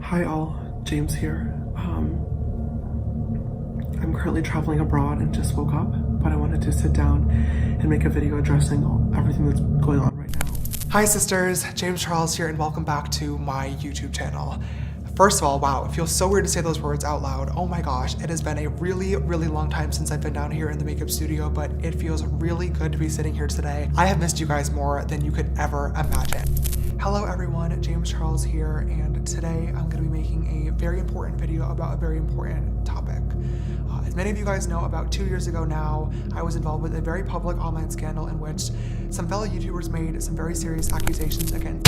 Hi all, James here. I'm currently traveling abroad and just woke up, but I wanted to sit down and make a video addressing everything that's going on right now. Hi sisters, James Charles here and welcome back to my YouTube channel. First of all, wow, it feels so weird to say those words out loud. Oh my gosh, it has been a really long time since I've been down here in the makeup studio, but it feels really good to be sitting here today. I have missed you guys more than you could ever imagine. Hello everyone, James Charles here, and today I'm going to be making a very important video about a very important topic. As many of you guys know, about 2 years ago now, I was involved with a very public online scandal in which some fellow YouTubers made some very serious accusations against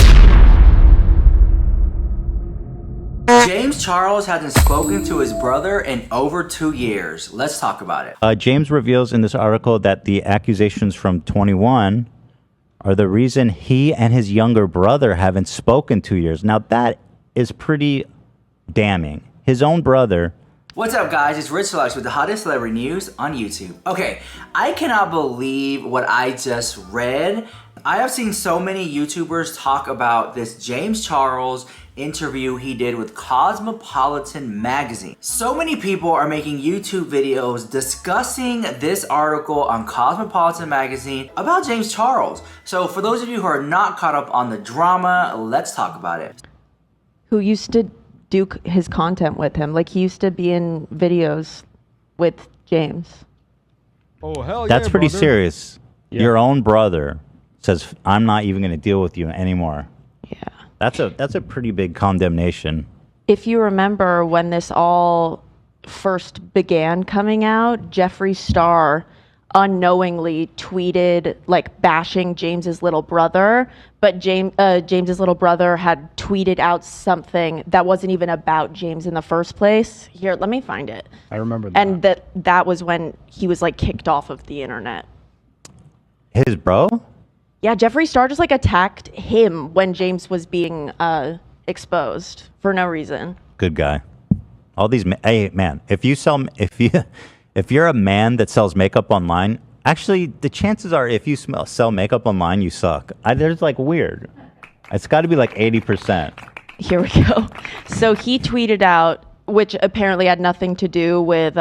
James Charles hasn't spoken to his brother in over 2 years. Let's talk about it. James reveals in this article that the accusations from 21 are the reason he and his younger brother haven't spoken 2 years. Now that is pretty damning. His own brother. What's up, guys? It's Rich Lux with the hottest celebrity news on YouTube. Okay, I cannot believe what I just read. I have seen so many YouTubers talk about this James Charles interview he did with Cosmopolitan magazine. So many people are making YouTube videos discussing this article on Cosmopolitan magazine about James Charles. So for those of you who are not caught up on the drama, let's talk about it. Who used to do his content with him. Like, he used to be in videos with James. Oh, hell That's yeah, pretty brother. serious. Yeah. Your own brother says, I'm not even going to deal with you anymore. Yeah. That's a pretty big condemnation. If you remember when this all first began coming out, Jeffree Star unknowingly tweeted, like, bashing James's little brother, but James's little brother had tweeted out something that wasn't even about James in the first place. Here, let me find it. I remember that. And that was when he was, like, kicked off of the internet. His bro? Yeah, Jeffree Star just, like, attacked him when James was being exposed for no reason. Good guy. All these, hey man, if you're a man that sells makeup online, actually the chances are if you sell makeup online, you suck. There's like weird. It's got to be like 80%. Here we go. So he tweeted out, which apparently had nothing to do with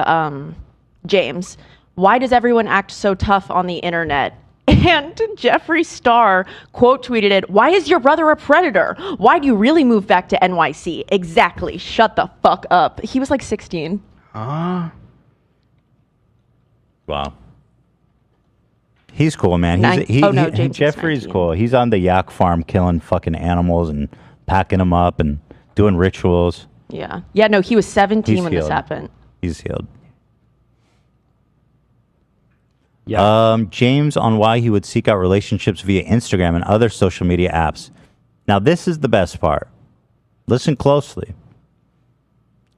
James. Why does everyone act so tough on the internet? And Jeffree Star quote tweeted it, why is your brother a predator? Why do you really move back to NYC? Exactly. Shut the fuck up. He was like 16. Wow. He's cool, man. James is Jeffree's 19. cool. He's on the yak farm killing fucking animals and packing them up and doing rituals. Yeah. Yeah, no, he was 17 He's when this healed. happened. He's healed. Yeah. James on why he would seek out relationships via Instagram and other social media apps. Now, this is the best part. Listen closely,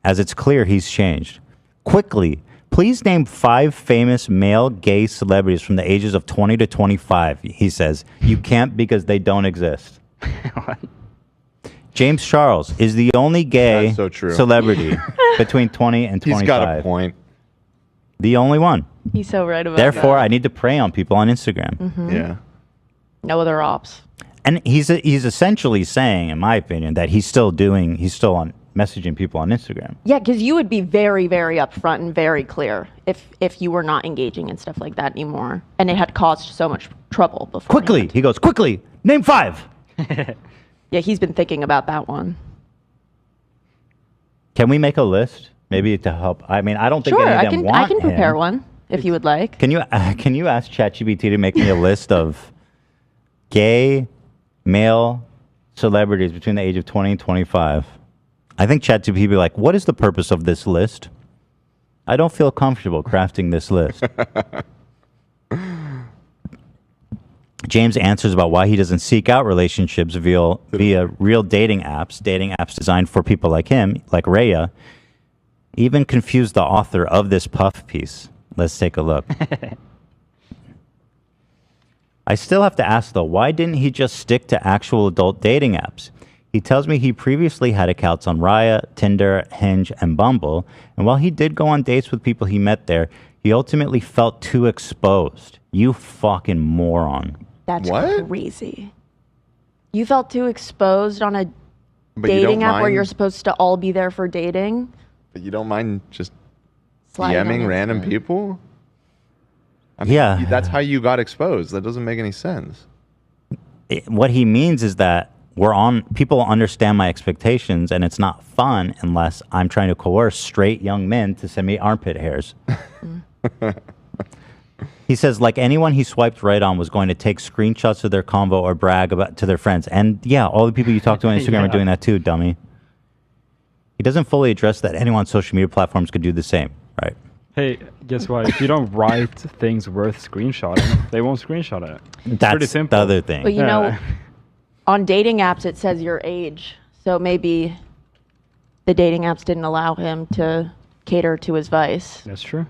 as it's clear he's changed. Quickly, please name 5 famous male gay celebrities from the ages of 20 to 25, he says. You can't because they don't exist. James Charles is the only gay That's so true. celebrity between 20 and 25. He's got a point. The only one. He's so right about Therefore, that. I need to prey on people on Instagram. Yeah. No other ops. And he's essentially saying, in my opinion, that he's still on messaging people on Instagram. Yeah, because you would be very, very upfront and very clear if you were not engaging in stuff like that anymore. And it had caused so much trouble before. Quickly, he goes, quickly, name 5. Yeah, he's been thinking about that one. Can we make a list? Maybe to help. I mean, I don't think Sure, any of I them can want I can prepare him. one if you would like. Can you ask ChatGPT to make me a list of gay male celebrities between the age of 20 and 25? I think ChatGPT would be like, what is the purpose of this list? I don't feel comfortable crafting this list. James answers about why he doesn't seek out relationships via real dating apps designed for people like him, like Raya, even confused the author of this puff piece. Let's take a look. I still have to ask, though, why didn't he just stick to actual adult dating apps? He tells me he previously had accounts on Raya, Tinder, Hinge, and Bumble, and while he did go on dates with people he met there, he ultimately felt too exposed. You fucking moron. That's What? crazy. You felt too exposed on a But you don't dating app where mind- you're supposed to all be there for dating. But you don't mind just Sliding on DMing random Instagram. people? I mean, Yeah. that's how you got exposed. That doesn't make any sense. What he means is that people understand my expectations, and it's not fun unless I'm trying to coerce straight young men to send me armpit hairs. He says, like anyone he swiped right on was going to take screenshots of their convo or brag about to their friends. And yeah, all the people you talk to on Instagram are doing that too, dummy. He doesn't fully address that anyone on social media platforms could do the same, right? Hey, guess what? If you don't write things worth screenshotting, they won't screenshot it. It's That's pretty simple. the other thing. But you Yeah. know, on dating apps it says your age, so maybe the dating apps didn't allow him to cater to his vice That's true.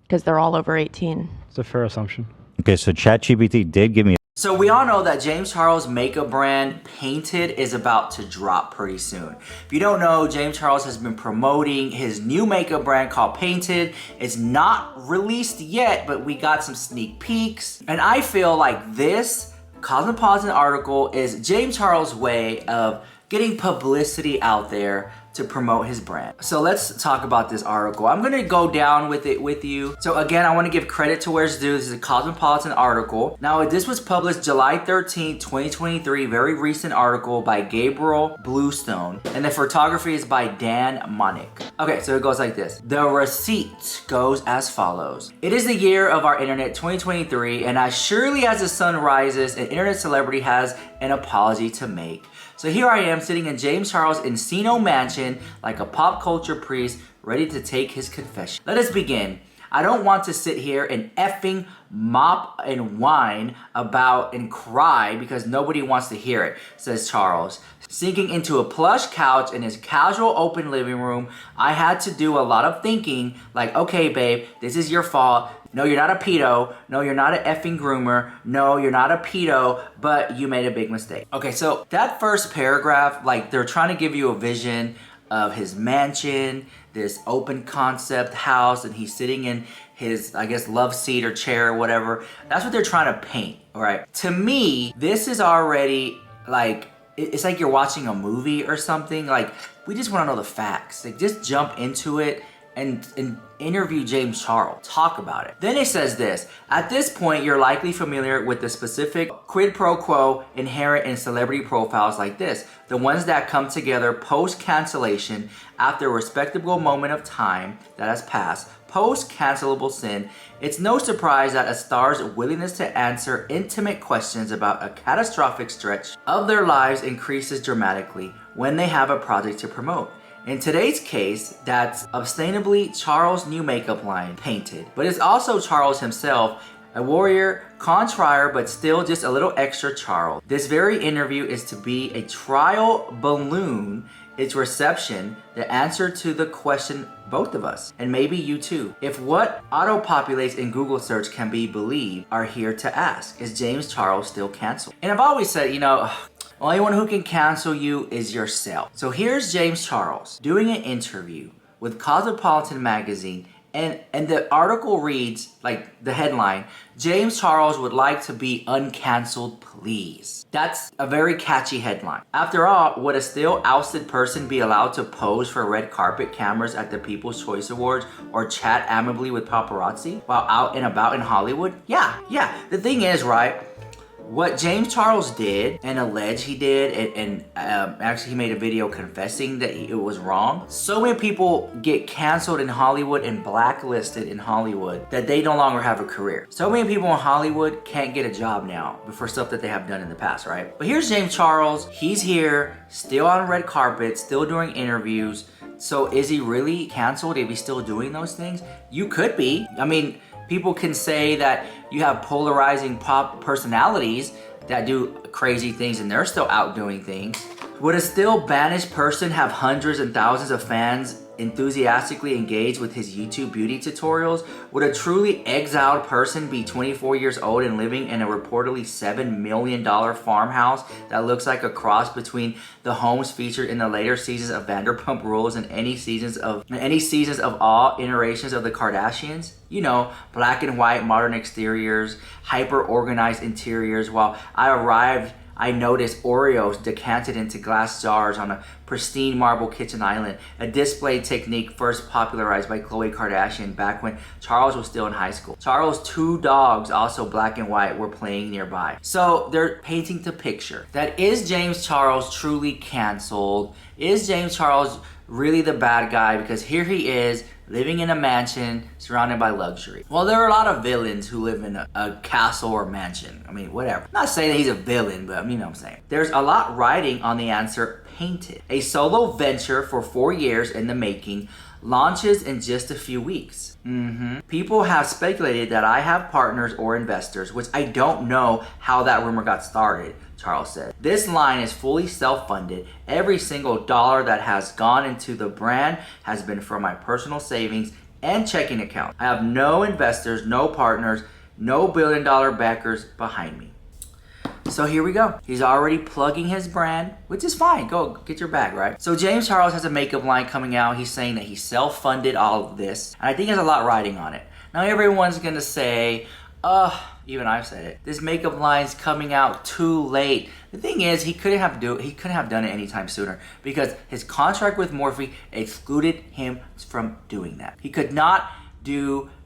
because they're all over 18. It's a fair assumption. Okay, so ChatGPT did give me So we all know that James Charles' makeup brand, Painted, is about to drop pretty soon. If you don't know, James Charles has been promoting his new makeup brand called Painted. It's not released yet, but we got some sneak peeks. And I feel like this Cosmopolitan article is James Charles' way of getting publicity out there to promote his brand. So let's talk about this article. I'm gonna go down with it with you. So again, I wanna give credit to where it's due. This is a Cosmopolitan article. Now, this was published July 13th, 2023, very recent article by Gabriel Bluestone. And the photography is by Dan Monick. Okay, so it goes like this. The receipt goes as follows. It is the year of our internet, 2023, and as surely as the sun rises, an internet celebrity has an apology to make. So here I am sitting in James Charles' Encino mansion like a pop culture priest ready to take his confession. Let us begin. I don't want to sit here and effing mop and whine about and cry because nobody wants to hear it, says Charles. Sinking into a plush couch in his casual open living room, I had to do a lot of thinking like, okay babe, this is your fault. No, you're not a pedo. No, you're not an effing groomer. No, you're not a pedo, but you made a big mistake. Okay, so that first paragraph, like they're trying to give you a vision of his mansion, this open concept house, and he's sitting in his, I guess, love seat or chair or whatever. That's what they're trying to paint, all right? To me, this is already like, it's like you're watching a movie or something. Like, we just want to know the facts. Like, just jump into it and interview James Charles. Talk about it. Then it says this. At this point, you're likely familiar with the specific quid pro quo inherent in celebrity profiles like this. The ones that come together post-cancellation after a respectable moment of time that has passed. Post-cancelable sin. It's no surprise that a star's willingness to answer intimate questions about a catastrophic stretch of their lives increases dramatically when they have a project to promote. In today's case, that's ostensibly Charles' new makeup line, Painted. But it's also Charles himself, a warrior, contrire, but still just a little extra Charles. This very interview is to be a trial balloon, its reception, the answer to the question both of us, and maybe you too. If what auto-populates in Google search can be believed, are here to ask, is James Charles still canceled? And I've always said, you know, only one who can cancel you is yourself. So here's James Charles doing an interview with Cosmopolitan magazine, and the article reads, like the headline, James Charles would like to be uncanceled, please. That's a very catchy headline. After all, would a still ousted person be allowed to pose for red carpet cameras at the People's Choice Awards or chat amicably with paparazzi while out and about in Hollywood? Yeah. The thing is, right, what James Charles did and alleged he did, and actually he made a video confessing that it was wrong. So many people get canceled in Hollywood and blacklisted in Hollywood that they no longer have a career. So many people in Hollywood can't get a job now for stuff that they have done in the past, right? But here's James Charles. He's here, still on red carpet, still doing interviews. So is he really canceled if he's still doing those things? You could be. I mean, people can say that you have polarizing pop personalities that do crazy things and they're still out doing things. Would a still banished person have hundreds and thousands of fans enthusiastically engaged with his YouTube beauty tutorials? Would a truly exiled person be 24 years old and living in a reportedly $7 million farmhouse that looks like a cross between the homes featured in the later seasons of Vanderpump Rules and any seasons of all iterations of the Kardashians? You know, black and white modern exteriors, hyper organized interiors. While I I noticed Oreos decanted into glass jars on a pristine marble kitchen island, a display technique first popularized by Khloe Kardashian back when Charles was still in high school. Charles' 2 dogs, also black and white, were playing nearby. So they're painting the picture that is James Charles truly canceled? Is James Charles really the bad guy? Because here he is living in a mansion surrounded by luxury. Well, there are a lot of villains who live in a castle or mansion. I mean, whatever. I'm not saying that he's a villain, but you know what I'm saying. There's a lot riding on the answer painted. A solo venture for 4 years in the making launches in just a few weeks. People have speculated that I have partners or investors, which I don't know how that rumor got started, Charles said. This line is fully self-funded. Every single dollar that has gone into the brand has been from my personal savings and checking account. I have no investors, no partners, no billion-dollar backers behind me. So here we go. He's already plugging his brand, which is fine. Go get your bag, right? So James Charles has a makeup line coming out. He's saying that he self-funded all of this. And I think there's a lot riding on it. Now everyone's gonna say, even I've said it, this makeup line's coming out too late. The thing is, he couldn't have done it anytime sooner because his contract with Morphe excluded him from doing that. He could not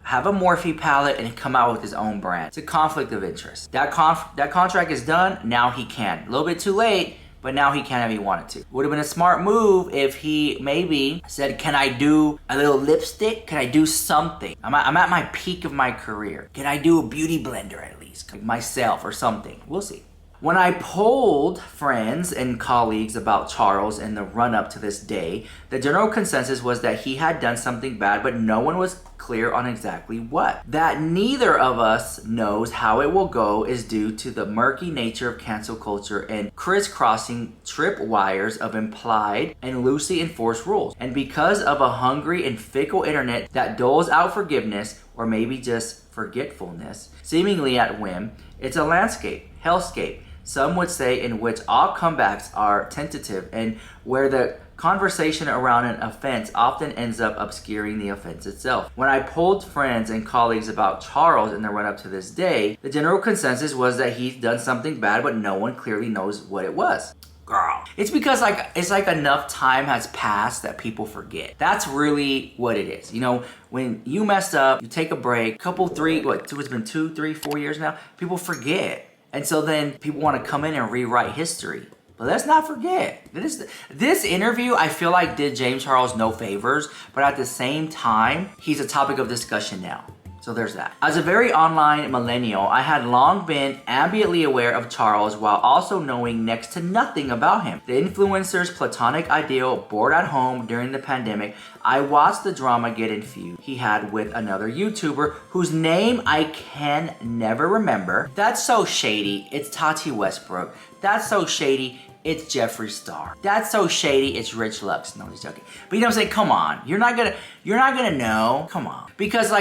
have a Morphe palette and come out with his own brand. It's a conflict of interest. That contract is done, now he can. A little bit too late, but now he can if he wanted to. Would have been a smart move if he maybe said, can I do a little lipstick? Can I do something? I'm at my peak of my career. Can I do a beauty blender at least? Like myself or something, we'll see. When I polled friends and colleagues about Charles in the run-up to this day, the general consensus was that he had done something bad, but no one was clear on exactly what. That neither of us knows how it will go is due to the murky nature of cancel culture and crisscrossing tripwires of implied and loosely enforced rules. And because of a hungry and fickle internet that doles out forgiveness, or maybe just forgetfulness, seemingly at whim, it's a landscape, hellscape, some would say, in which all comebacks are tentative and where the conversation around an offense often ends up obscuring the offense itself. When I polled friends and colleagues about Charles in the run-up to this day, the general consensus was that he's done something bad, but no one clearly knows what it was. Girl. It's because it's like enough time has passed that people forget. That's really what it is. You know, when you messed up, you take a break, it's been 2, 3, 4 years now, people forget. And so then people want to come in and rewrite history. But let's not forget, this interview I feel like did James Charles no favors, but at the same time, he's a topic of discussion now. So there's that. As a very online millennial, I had long been ambiently aware of Charles while also knowing next to nothing about him. The influencer's platonic ideal, bored at home during the pandemic, I watched the drama get infused he had with another YouTuber whose name I can never remember. That's so shady, it's Tati Westbrook. That's so shady, it's Jeffree Star. That's so shady, it's Rich Lux. No, I'm just joking. But you know what I'm saying? Come on. You're not gonna know. Come on. Because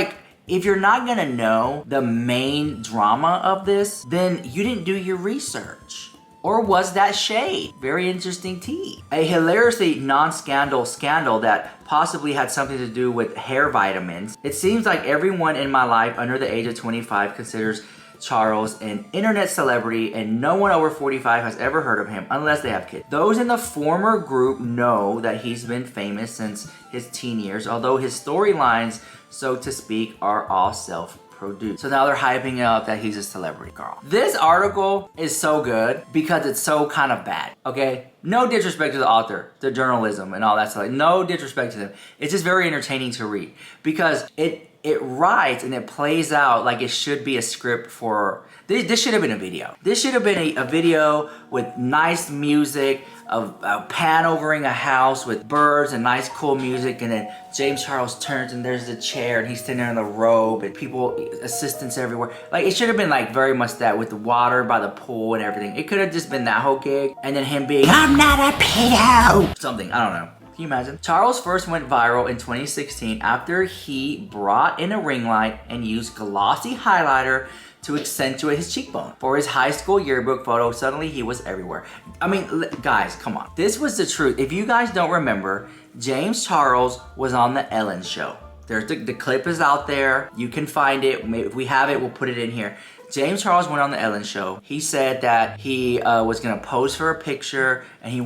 if you're not gonna know the main drama of this, then you didn't do your research. Or was that shade? Very interesting tea. A hilariously non-scandal scandal that possibly had something to do with hair vitamins. It seems like everyone in my life under the age of 25 considers Charles an internet celebrity, and no one over 45 has ever heard of him unless they have kids. Those in the former group know that he's been famous since his teen years, although his storylines, so to speak, are all self-produced. So now they're hyping up that he's a celebrity, girl. This article is so good because it's so kind of bad, okay? No disrespect to the author, the journalism and all that stuff. No disrespect to them. It's just very entertaining to read because it writes and it plays out like it should be a script for... This should have been a video. This should have been a video with nice music, of a pan overing a house with birds and nice cool music, and then James Charles turns and there's the chair and he's sitting there in the robe and people, assistants everywhere. Like, it should have been like very much that with the water by the pool and everything. It could have just been that whole gig, and then him being, I'm not a pedo! Something, I don't know. Can you imagine? Charles first went viral in 2016 after he brought in a ring light and used glossy highlighter to accentuate his cheekbone. For his high school yearbook photo, suddenly he was everywhere. I mean, guys, come on. This was the truth. If you guys don't remember, James Charles was on the Ellen Show. There's the clip is out there. You can find it. Maybe if we have it, we'll put it in here. James Charles went on the Ellen show. He said that he was gonna pose for a picture and he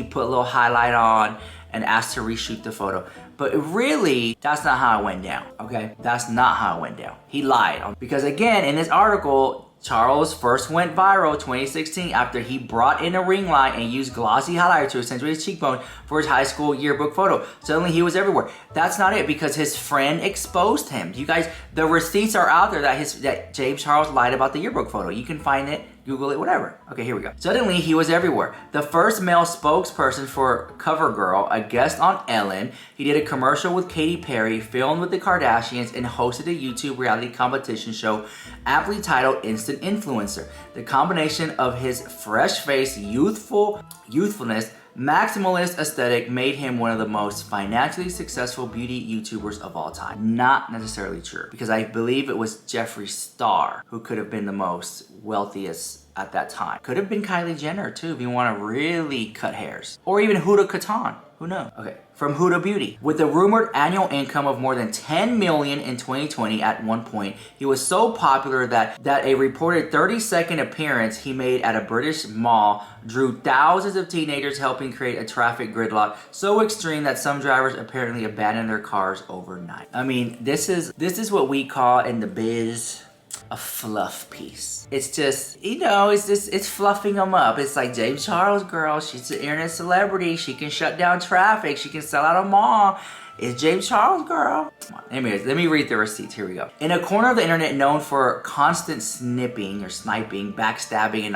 put a little highlight on and asked to reshoot the photo. But really, that's not how it went down, okay? That's not how it went down. He lied. Because again, in this article, Charles first went viral 2016 after he brought in a ring light and used glossy highlighter to accentuate his cheekbone for his high school yearbook photo. Suddenly he was everywhere. That's not it, because his friend exposed him. You guys, the receipts are out there that James Charles lied about the yearbook photo. You can find it, Google it, whatever. Okay, here we go. Suddenly he was everywhere. The first male spokesperson for CoverGirl, a guest on Ellen. He did a commercial with Katy Perry, filmed with the Kardashians, and hosted a YouTube reality competition show aptly titled Instant Influencer. The combination of his fresh-faced youthfulness, maximalist aesthetic made him one of the most financially successful beauty YouTubers of all time. Not necessarily true, because I believe it was Jeffree Star who could have been the most wealthiest at that time. Could have been Kylie Jenner too, if you want to really cut hairs. Or even Huda Katan. Who knows? Okay, from Huda Beauty. With a rumored annual income of more than 10 million in 2020 at one point, he was so popular that a reported 30-second appearance he made at a British mall drew thousands of teenagers, helping create a traffic gridlock so extreme that some drivers apparently abandoned their cars overnight. I mean, this is what we call in the biz a fluff piece. It's just, you know, it's fluffing them up. It's like James Charles, girl, she's an internet celebrity. She can shut down traffic. She can sell out a mall. It's James Charles, girl. Come on. Anyways, let me read the receipts. Here we go. In a corner of the internet known for constant sniping or sniping, backstabbing,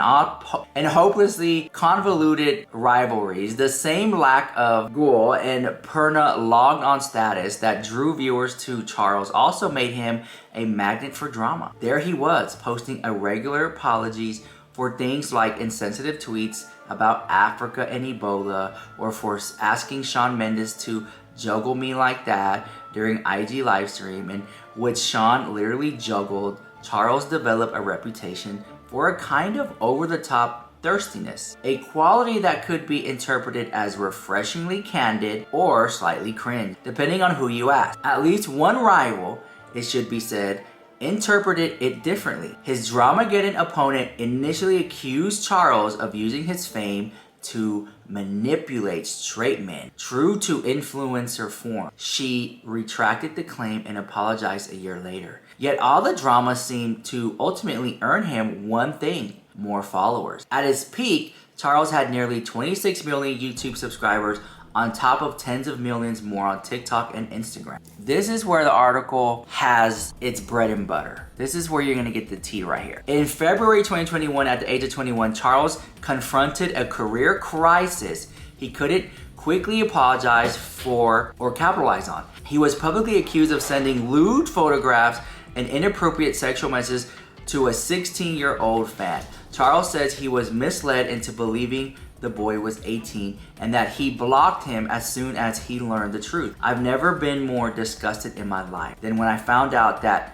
and hopelessly convoluted rivalries, the same lack of ghoul and perna logged on status that drew viewers to Charles also made him a magnet for drama. There he was, posting irregular apologies for things like insensitive tweets about Africa and Ebola, or for asking Shawn Mendes to juggle me like that during IG livestream, in which Shawn literally juggled. Charles developed a reputation for a kind of over-the-top thirstiness, a quality that could be interpreted as refreshingly candid or slightly cringe, depending on who you ask. At least one rival, it should be said, interpreted it differently. His Dramageddon opponent initially accused Charles of using his fame to manipulate straight men, true to influencer form. She retracted the claim and apologized a year later. Yet all the drama seemed to ultimately earn him one thing: more followers. At his peak, Charles had nearly 26 million YouTube subscribers, on top of tens of millions more on TikTok and Instagram. This is where the article has its bread and butter. This is where you're gonna get the tea right here. In February 2021, at the age of 21, Charles confronted a career crisis he couldn't quickly apologize for or capitalize on. He was publicly accused of sending lewd photographs and inappropriate sexual messages to a 16-year-old fan. Charles says he was misled into believing the boy was 18 and that he blocked him as soon as he learned the truth. I've never been more disgusted in my life than when I found out that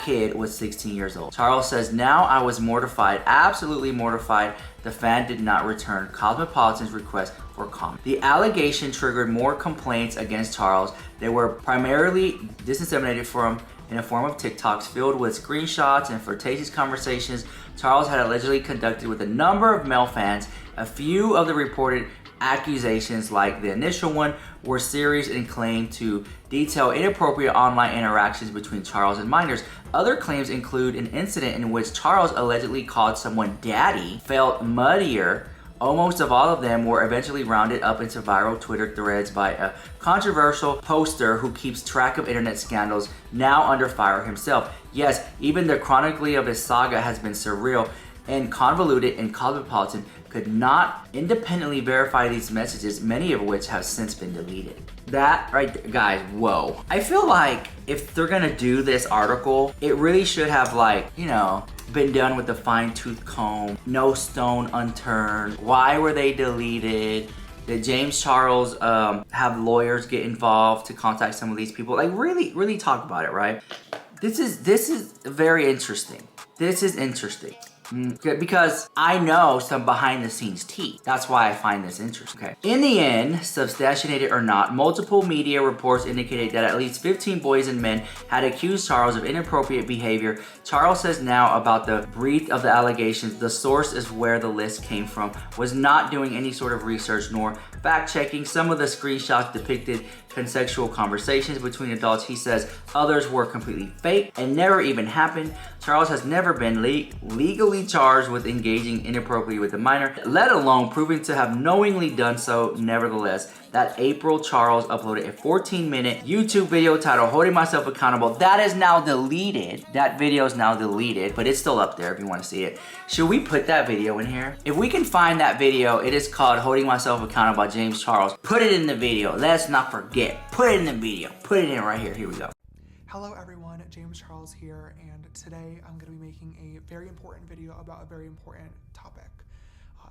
kid was 16 years old. Charles says, now I was mortified, absolutely mortified. The fan did not return Cosmopolitan's request for comment. The allegation triggered more complaints against Charles. They were primarily disseminated from in the form of TikToks filled with screenshots and flirtatious conversations Charles had allegedly conducted with a number of male fans. A few of the reported accusations, like the initial one, were serious and claimed to detail inappropriate online interactions between Charles and minors. Other claims include an incident in which Charles allegedly called someone daddy, felt muddier. Almost of all of them were eventually rounded up into viral Twitter threads by a controversial poster who keeps track of internet scandals, now under fire himself. Yes, even the chronically of his saga has been surreal and convoluted, and Cosmopolitan could not independently verify these messages, many of which have since been deleted. That right there, guys, whoa. I feel like if they're gonna do this article, it really should have, like, you know, been done with a fine-tooth comb, no stone unturned. Why were they deleted? Did James Charles have lawyers get involved to contact some of these people? Like, really talk about it, right? This is very interesting. This is interesting. Because I know some behind the scenes tea. That's why I find this interesting. Okay. In the end, substantiated or not, multiple media reports indicated that at least 15 boys and men had accused Charles of inappropriate behavior. Charles says now about the breadth of the allegations, the source is where the list came from, was not doing any sort of research nor fact checking. Some of the screenshots depicted consensual conversations between adults. He says others were completely fake and never even happened. Charles has never been legally charged with engaging inappropriately with a minor, let alone proven to have knowingly done so. Nevertheless, that April, Charles uploaded a 14-minute YouTube video titled Holding Myself Accountable. That is now deleted. That video is now deleted, but it's still up there if you want to see it. Should we put that video in here? If we can find that video, it is called Holding Myself Accountable by James Charles. Put it in the video. Let's not forget. Put it in the video. Put it in right here. Here we go. Hello everyone, James Charles here, and today I'm going to be making a very important video about a very important topic.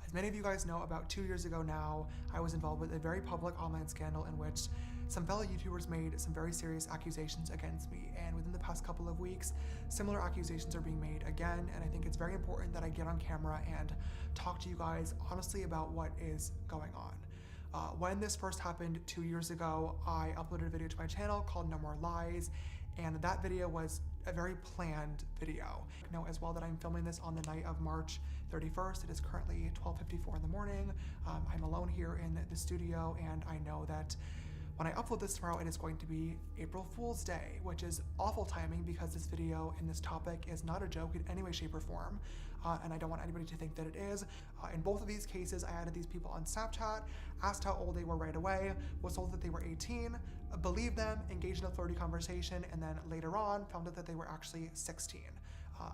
As many of you guys know, about 2 years ago now, I was involved with a very public online scandal in which some fellow YouTubers made some very serious accusations against me, and within the past couple of weeks, similar accusations are being made again, and I think it's very important that I get on camera and talk to you guys honestly about what is going on. When this first happened 2 years ago, I uploaded a video to my channel called No More Lies, and that video was a very planned video. Note as well that I'm filming this on the night of March 31st. It is currently 12:54 in the morning. I'm alone here in the studio, and I know that when I upload this tomorrow, it is going to be April Fool's Day, which is awful timing because this video and this topic is not a joke in any way, shape, or form, and I don't want anybody to think that it is. In both of these cases, I added these people on Snapchat, asked how old they were right away, was told that they were 18, believed them, engaged in a flirty conversation, and then later on found out that they were actually 16.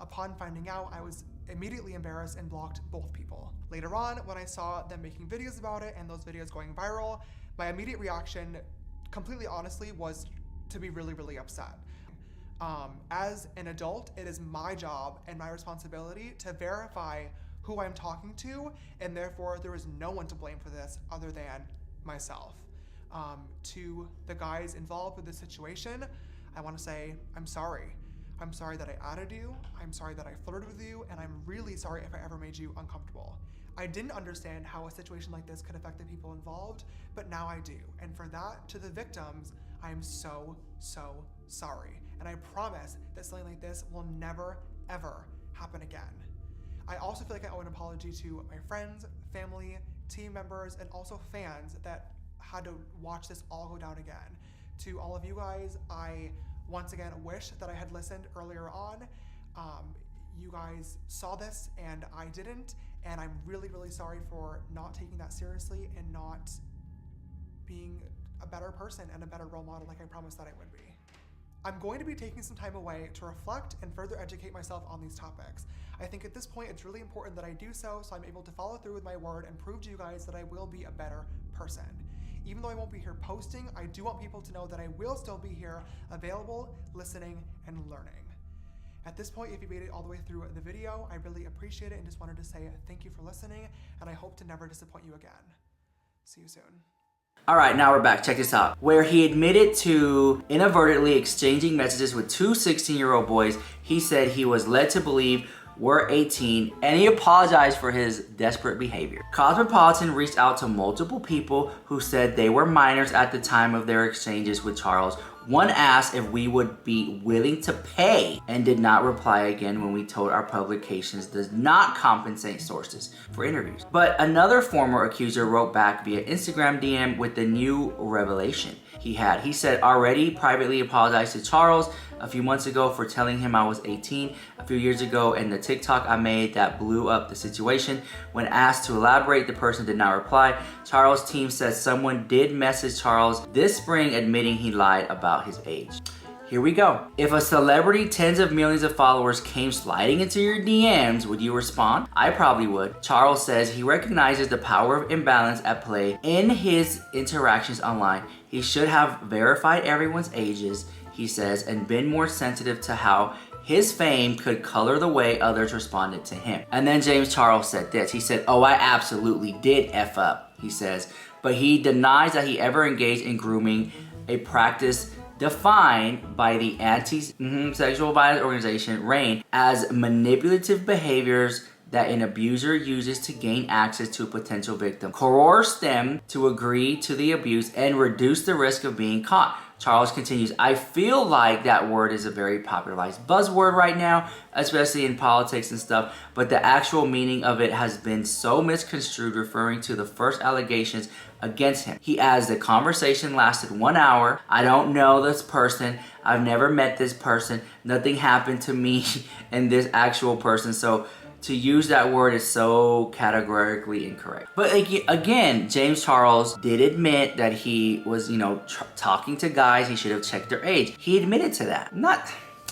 Upon finding out, I was immediately embarrassed and blocked both people. Later on, when I saw them making videos about it and those videos going viral, my immediate reaction, completely honestly, was to be really, really upset. As an adult, it is my job and my responsibility to verify who I'm talking to, and therefore there is no one to blame for this other than myself. To the guys involved with this situation, I want to say, I'm sorry. I'm sorry that I added you, I'm sorry that I flirted with you, and I'm really sorry if I ever made you uncomfortable. I didn't understand how a situation like this could affect the people involved, but now I do. And for that, to the victims, I am so, so sorry. And I promise that something like this will never, ever happen again. I also feel like I owe an apology to my friends, family, team members, and also fans that had to watch this all go down again. To all of you guys, I once again wish that I had listened earlier on. You guys saw this and I didn't, and I'm really, really sorry for not taking that seriously and not being a better person and a better role model like I promised that I would be. I'm going to be taking some time away to reflect and further educate myself on these topics. I think at this point it's really important that I do so I'm able to follow through with my word and prove to you guys that I will be a better person. Even though I won't be here posting, I do want people to know that I will still be here, available, listening, and learning. At this point, if you made it all the way through the video, I really appreciate it and just wanted to say thank you for listening, and I hope to never disappoint you again. See you soon. All right, now we're back. Check this out. Where he admitted to inadvertently exchanging messages with two 16-year-old boys he said he was led to believe were 18, and he apologized for his desperate behavior. Cosmopolitan reached out to multiple people who said they were minors at the time of their exchanges with Charles. One asked if we would be willing to pay and did not reply again when we told our publications does not compensate sources for interviews. But another former accuser wrote back via Instagram DM with the new revelation he had. He said already privately apologized to Charles a few months ago for telling him I was 18 a few years ago, and the TikTok I made that blew up the situation. When asked to elaborate, the person did not reply. Charles' team says someone did message Charles this spring admitting he lied about his age. Here we go. If a celebrity tens of millions of followers came sliding into your DMs, would you respond? I probably would. Charles says he recognizes the power of imbalance at play in his interactions online. He should have verified everyone's ages, he says, and been more sensitive to how his fame could color the way others responded to him. And then James Charles said this. He said, "Oh, I absolutely did F up," he says, but he denies that he ever engaged in grooming, a practice defined by the anti-sexual violence organization RAINN as manipulative behaviors that an abuser uses to gain access to a potential victim, coerce them to agree to the abuse, and reduce the risk of being caught. Charles continues, I feel like that word is a very popularized buzzword right now, especially in politics and stuff, but the actual meaning of it has been so misconstrued, referring to the first allegations against him. He adds, the conversation lasted 1 hour. I don't know this person. I've never met this person. Nothing happened to me and this actual person. So to use that word is so categorically incorrect. But again, James Charles did admit that he was, talking to guys. He should have checked their age. He admitted to that.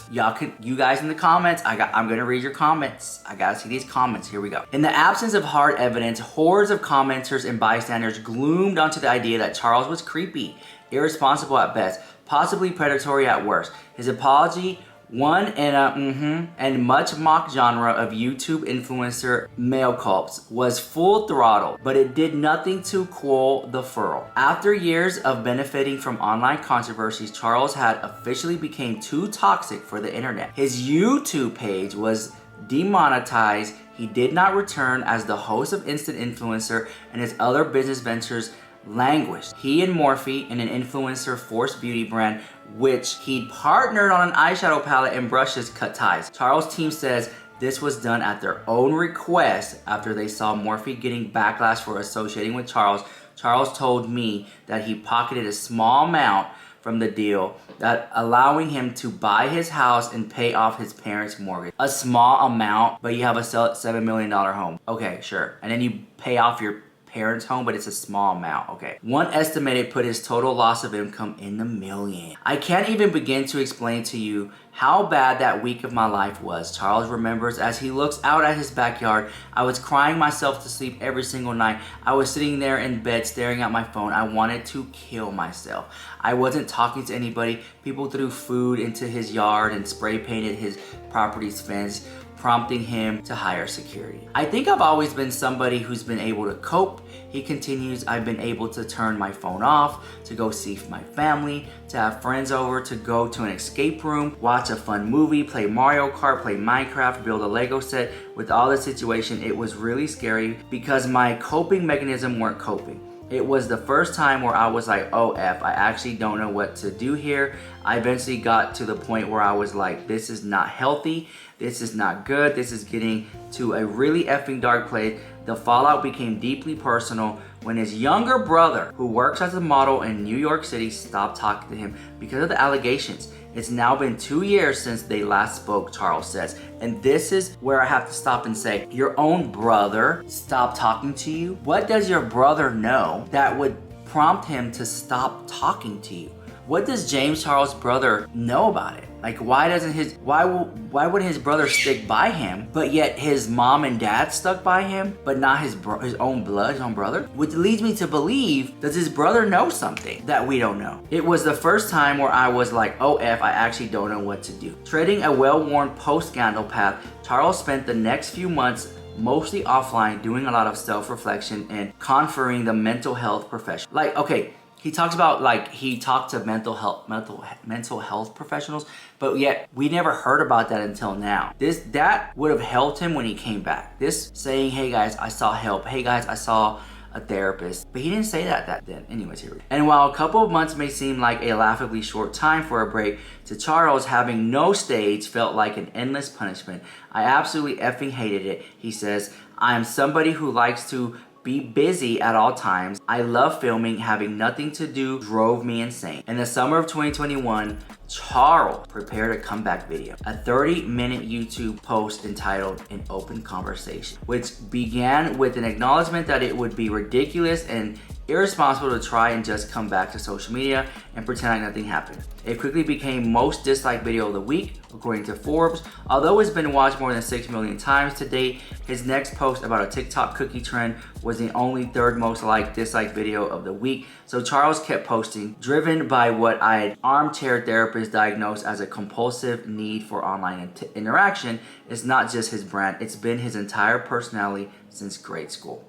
You guys in the comments, I'm gonna read your comments. I gotta see these comments. Here we go. In the absence of hard evidence, hordes of commenters and bystanders gloomed onto the idea that Charles was creepy, irresponsible at best, possibly predatory at worst. His apology won in a and much mock genre of YouTube influencer male cults was full throttle, but it did nothing to quell the furor. After years of benefiting from online controversies, Charles had officially become too toxic for the internet. His YouTube page was demonetized. He did not return as the host of Instant Influencer, and his other business ventures languished. He and Morphe, and an influencer Force beauty brand, which he partnered on an eyeshadow palette and brushes, cut ties. Charles' team says this was done at their own request after they saw Morphe getting backlash for associating with Charles. Charles told me that he pocketed a small amount from the deal, that allowing him to buy his house and pay off his parents' mortgage. A small amount, but you have a $7 million home. Okay, sure. And then you pay off your parents' home, but it's a small amount. Okay. One estimated put his total loss of income in the million. I can't even begin to explain to you how bad that week of my life was. Charles remembers as he looks out at his backyard. I was crying myself to sleep every single night. I was sitting there in bed staring at my phone. I wanted to kill myself. I wasn't talking to anybody. People threw food into his yard and spray painted his property's fence, prompting him to hire security. I think I've always been somebody who's been able to cope. He continues, I've been able to turn my phone off, to go see my family, to have friends over, to go to an escape room, watch a fun movie, play Mario Kart, play Minecraft, build a Lego set. With all the situation, it was really scary because my coping mechanism weren't coping. It was the first time where I was like, oh F, I actually don't know what to do here. I eventually got to the point where I was like, this is not healthy. This is not good. This is getting to a really effing dark place. The fallout became deeply personal when his younger brother, who works as a model in New York City, stopped talking to him because of the allegations. It's now been 2 years since they last spoke, Charles says. And this is where I have to stop and say, your own brother stopped talking to you? What does your brother know that would prompt him to stop talking to you? What does James Charles' brother know about it? Like, why would his brother stick by him, but yet his mom and dad stuck by him, but not his own brother? Which leads me to believe, does his brother know something that we don't know? It was the first time where I was like, oh F, I actually don't know what to do. Treading a well-worn post-scandal path, Charles spent the next few months mostly offline, doing a lot of self-reflection and conferring the mental health professional. Like, okay, he talks about he talked to mental health professionals, but yet we never heard about that until now. That would have helped him when he came back. This saying, hey guys, I saw help. Hey guys, I saw a therapist. But he didn't say that then. Anyways, here we go. And while a couple of months may seem like a laughably short time for a break, to Charles, having no stage felt like an endless punishment. I absolutely effing hated it. He says, I am somebody who likes to be busy at all times. I love filming. Having nothing to do drove me insane. In the summer of 2021, Charles prepared a comeback video, a 30-minute YouTube post entitled An Open Conversation, which began with an acknowledgement that it would be ridiculous and irresponsible to try and just come back to social media and pretend like nothing happened. It quickly became most disliked video of the week, according to Forbes. Although it's been watched more than 6 million times to date, his next post about a TikTok cookie trend was the only third most disliked video of the week. So Charles kept posting, driven by what I armchair therapist diagnosed as a compulsive need for online interaction. It's not just his brand, it's been his entire personality since grade school.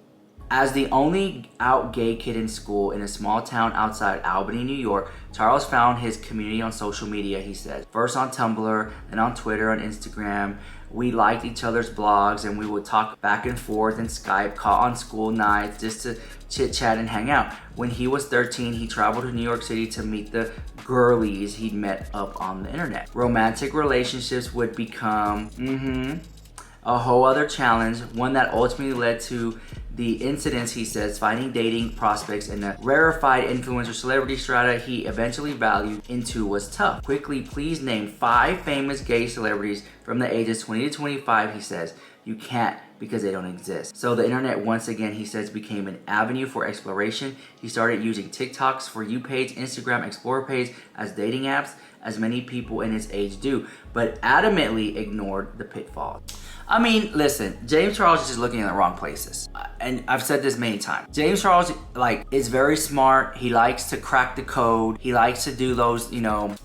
As the only out gay kid in school in a small town outside Albany, New York, Charles found his community on social media, he said. First on Tumblr, then on Twitter, on Instagram, We liked each other's blogs and we would talk back and forth in Skype, call on school nights just to chit chat and hang out. When he was 13, he traveled to New York City to meet the girlies he'd met up on the internet. Romantic relationships would become a whole other challenge, one that ultimately led to the incidents, he says, finding dating prospects in the rarefied influencer celebrity strata he eventually valued into was tough. Quickly, please name 5 famous gay celebrities from the ages 20 to 25, he says. You can't because they don't exist. So the internet, once again, he says, became an avenue for exploration. He started using TikTok's For You page, Instagram Explorer page as dating apps, as many people in his age do, but adamantly ignored the pitfalls. I mean, listen, James Charles is just looking in the wrong places. And I've said this many times. James Charles, is very smart. He likes to crack the code. He likes to do those,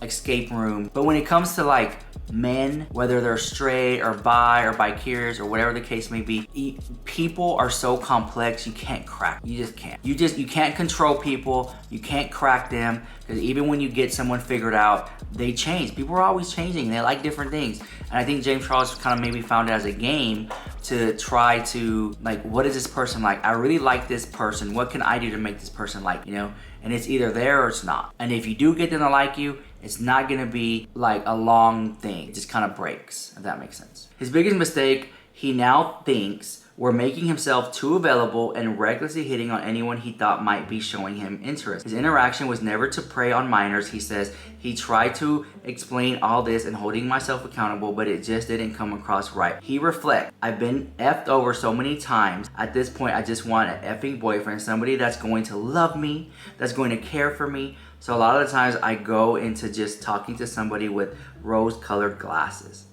escape rooms. But when it comes to men, whether they're straight or bi or bi-curious or whatever the case may be, people are so complex, you can't crack. You just can't. You can't control people. You can't crack them, because even when you get someone figured out, they change. People are always changing. They like different things. And I think James Charles kind of maybe found it as a game to try to, what is this person like? I really like this person. What can I do to make this person like, And it's either there or it's not. And if you do get them to like you, it's not gonna be a long thing. It just kind of breaks, if that makes sense. His biggest mistake, he now thinks, were making himself too available and recklessly hitting on anyone he thought might be showing him interest. His interaction was never to prey on minors, he says. He tried to explain all this and holding myself accountable, but it just didn't come across right. He reflects, I've been effed over so many times. At this point, I just want an effing boyfriend, somebody that's going to love me, that's going to care for me. So a lot of the times I go into just talking to somebody with rose-colored glasses.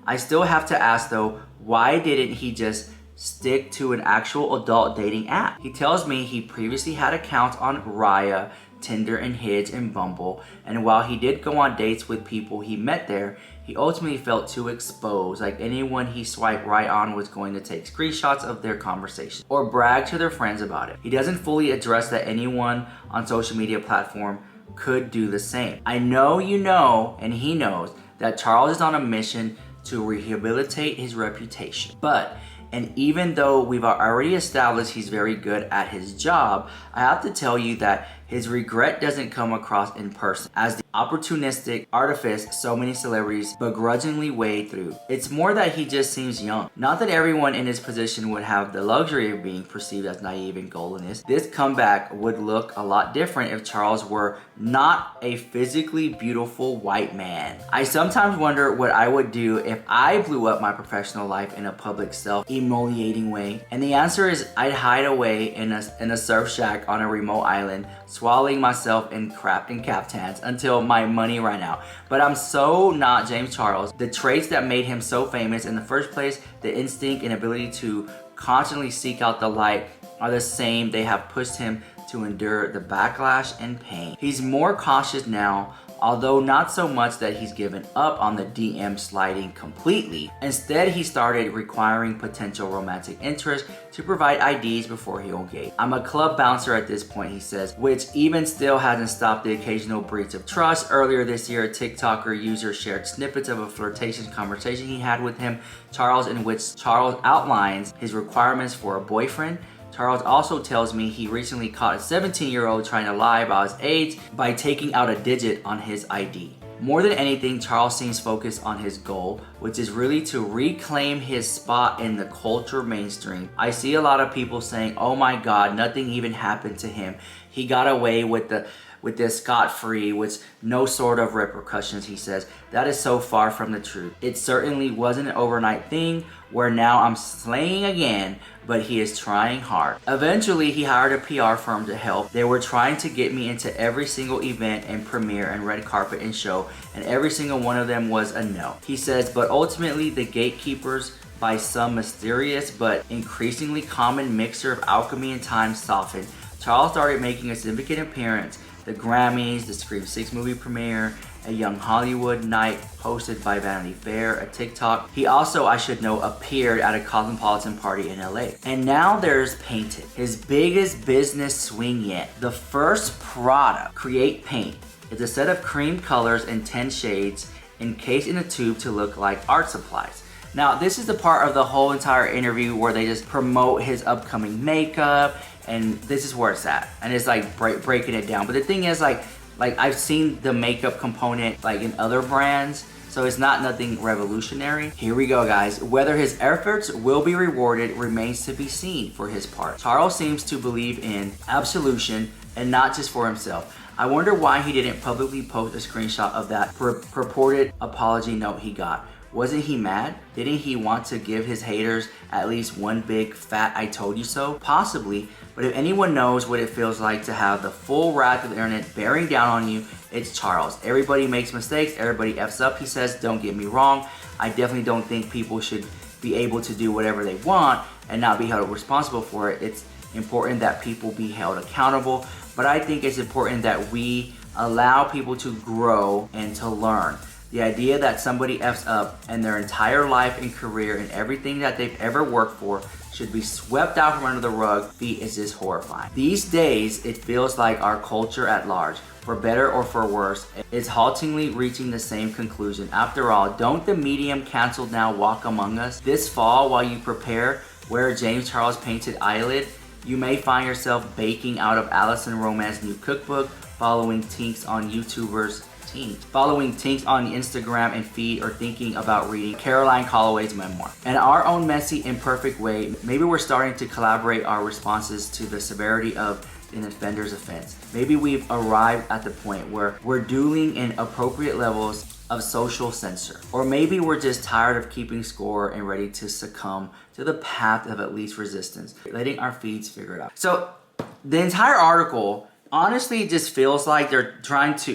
I still have to ask though, why didn't he just stick to an actual adult dating app? He tells me he previously had accounts on Raya, Tinder, and Hinge, and Bumble, and while he did go on dates with people he met there, he ultimately felt too exposed, like anyone he swiped right on was going to take screenshots of their conversation or brag to their friends about it. He doesn't fully address that anyone on social media platform could do the same. I know you know, and he knows, that Charles is on a mission to rehabilitate his reputation. And even though we've already established he's very good at his job, I have to tell you that his regret doesn't come across in person as the opportunistic artifice so many celebrities begrudgingly wade through. It's more that he just seems young. Not that everyone in his position would have the luxury of being perceived as naive and goldenist. This comeback would look a lot different if Charles were not a physically beautiful white man. I sometimes wonder what I would do if I blew up my professional life in a public self-emulating way. And the answer is I'd hide away in a surf shack on a remote island, swallowing myself in crap and caftans until my money ran out. But I'm so not James Charles. The traits that made him so famous in the first place, the instinct and ability to constantly seek out the light, are the same they have pushed him to endure the backlash and pain. He's more cautious now, although not so much that he's given up on the DM sliding completely. Instead, he started requiring potential romantic interest to provide IDs before he'll engage. I'm a club bouncer at this point, he says, which even still hasn't stopped the occasional breach of trust. Earlier this year, a TikToker user shared snippets of a flirtatious conversation he had with him, Charles, in which Charles outlines his requirements for a boyfriend. Charles also tells me he recently caught a 17-year-old trying to lie about his age by taking out a digit on his ID. More than anything, Charles seems focused on his goal, which is really to reclaim his spot in the culture mainstream. I see a lot of people saying, oh my God, nothing even happened to him. He got away with this scot-free with no sort of repercussions, he says. That is so far from the truth. It certainly wasn't an overnight thing where now I'm slaying again, but he is trying hard. Eventually, he hired a PR firm to help. They were trying to get me into every single event and premiere and red carpet and show, and every single one of them was a no. He says, but ultimately the gatekeepers, by some mysterious but increasingly common mixture of alchemy and time, softened. Charles started making a significant appearance, the Grammys, the Scream 6 movie premiere, a Young Hollywood night hosted by Vanity Fair, a TikTok. He also, I should know, appeared at a cosmopolitan party in LA. And now there's Painted, his biggest business swing yet. The first product, Create Paint, is a set of cream colors in 10 shades encased in a tube to look like art supplies. Now, this is the part of the whole entire interview where they just promote his upcoming makeup, and this is where it's at. And it's like breaking it down. But the thing is, like I've seen the makeup component like in other brands, so it's not nothing revolutionary. Here we go, guys. Whether his efforts will be rewarded remains to be seen for his part. Charles seems to believe in absolution and not just for himself. I wonder why he didn't publicly post a screenshot of that purported apology note he got. Wasn't he mad? Didn't he want to give his haters at least one big fat I told you so? Possibly, but if anyone knows what it feels like to have the full wrath of the internet bearing down on you, it's Charles. Everybody makes mistakes, everybody F's up, he says, don't get me wrong. I definitely don't think people should be able to do whatever they want and not be held responsible for it. It's important that people be held accountable, but I think it's important that we allow people to grow and to learn. The idea that somebody F's up and their entire life and career and everything that they've ever worked for should be swept out from under the rug is just horrifying. These days, it feels like our culture at large, for better or for worse, is haltingly reaching the same conclusion. After all, don't the medium canceled now walk among us? This fall, while you prepare, wear a James Charles painted eyelid. You may find yourself baking out of Allison Roman's new cookbook, following Tinks on Instagram and feed, or thinking about reading Caroline Calloway's memoir. In our own messy, imperfect way, maybe we're starting to collaborate our responses to the severity of an offender's offense. Maybe we've arrived at the point where we're dueling in appropriate levels of social censor. Or maybe we're just tired of keeping score and ready to succumb to the path of at least resistance, letting our feeds figure it out. So the entire article honestly just feels like they're trying to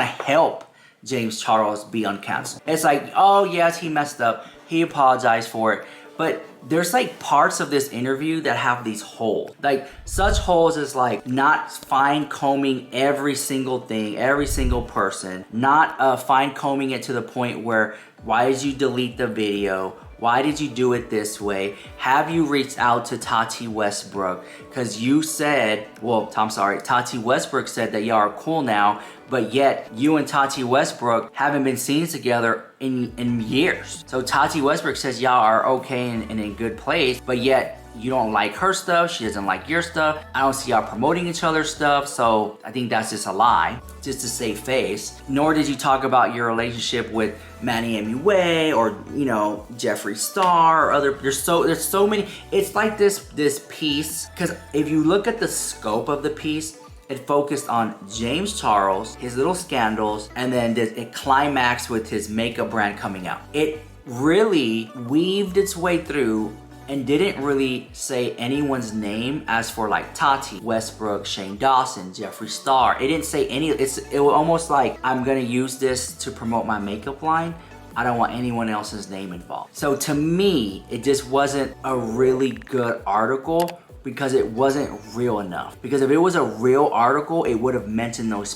help James Charles be uncanceled. It's like, oh yes, he messed up, he apologized for it, but there's like parts of this interview that have these holes. Like such holes as like not fine combing every single thing, every single person, not fine combing it to the point where, why did you delete the video? Why did you do it this way? Have you reached out to Tati Westbrook? Because you said, Tati Westbrook said that y'all are cool now, but yet you and Tati Westbrook haven't been seen together in years. So Tati Westbrook says y'all are okay and in a good place, but yet you don't like her stuff, she doesn't like your stuff. I don't see y'all promoting each other's stuff, so I think that's just a lie, just to save face. Nor did you talk about your relationship with Manny MUA or, you know, Jeffree Star or other, there's so many. It's like this piece, because if you look at the scope of the piece, it focused on James Charles, his little scandals, and then it climaxed with his makeup brand coming out. It really weaved its way through and didn't really say anyone's name as for like Tati Westbrook, Shane Dawson, Jeffree Star. It didn't say any, it was almost like, I'm gonna use this to promote my makeup line. I don't want anyone else's name involved. So to me, it just wasn't a really good article because it wasn't real enough. Because if it was a real article, it would have mentioned those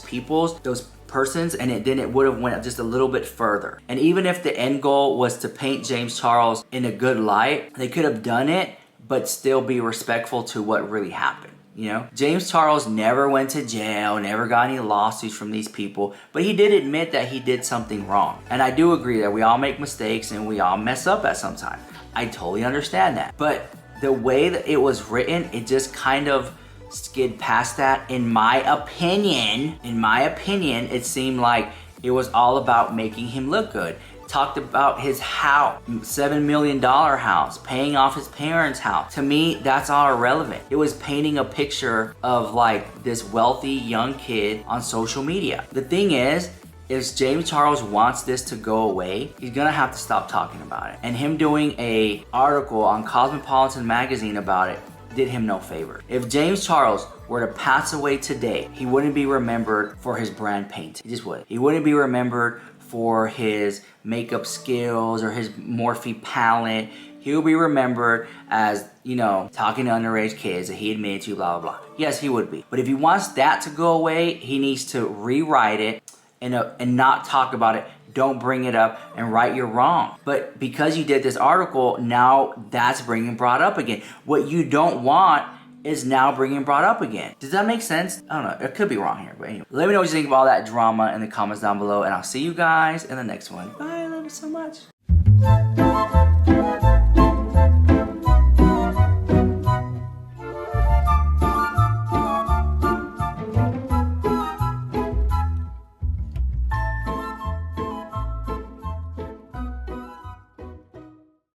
persons, and it would have went just a little bit further. And even if the end goal was to paint James Charles in a good light, they could have done it, but still be respectful to what really happened. You know, James Charles never went to jail, never got any lawsuits from these people, but he did admit that he did something wrong. And I do agree that we all make mistakes and we all mess up at some time. I totally understand that. But the way that it was written, it just kind of skid past that. In my opinion, it seemed like it was all about making him look good. Talked about his house, $7 million house, paying off his parents' house. To me, that's all irrelevant. It was painting a picture of like this wealthy young kid on social media. The thing is, if James Charles wants this to go away, he's gonna have to stop talking about it. And him doing a article on Cosmopolitan magazine about it did him no favor. If James Charles were to pass away today, he wouldn't be remembered for his brand paint. He just wouldn't. He wouldn't be remembered for his makeup skills or his Morphe palette. He'll be remembered as, you know, talking to underage kids that he admitted to, blah, blah, blah. Yes, he would be. But if he wants that to go away, he needs to rewrite it and not talk about it. Don't bring it up and right your wrong. But because you did this article, now that's brought up again. What you don't want is now brought up again. Does that make sense? I don't know. It could be wrong here, but anyway. Let me know what you think of all that drama in the comments down below, and I'll see you guys in the next one. Bye. I love you so much.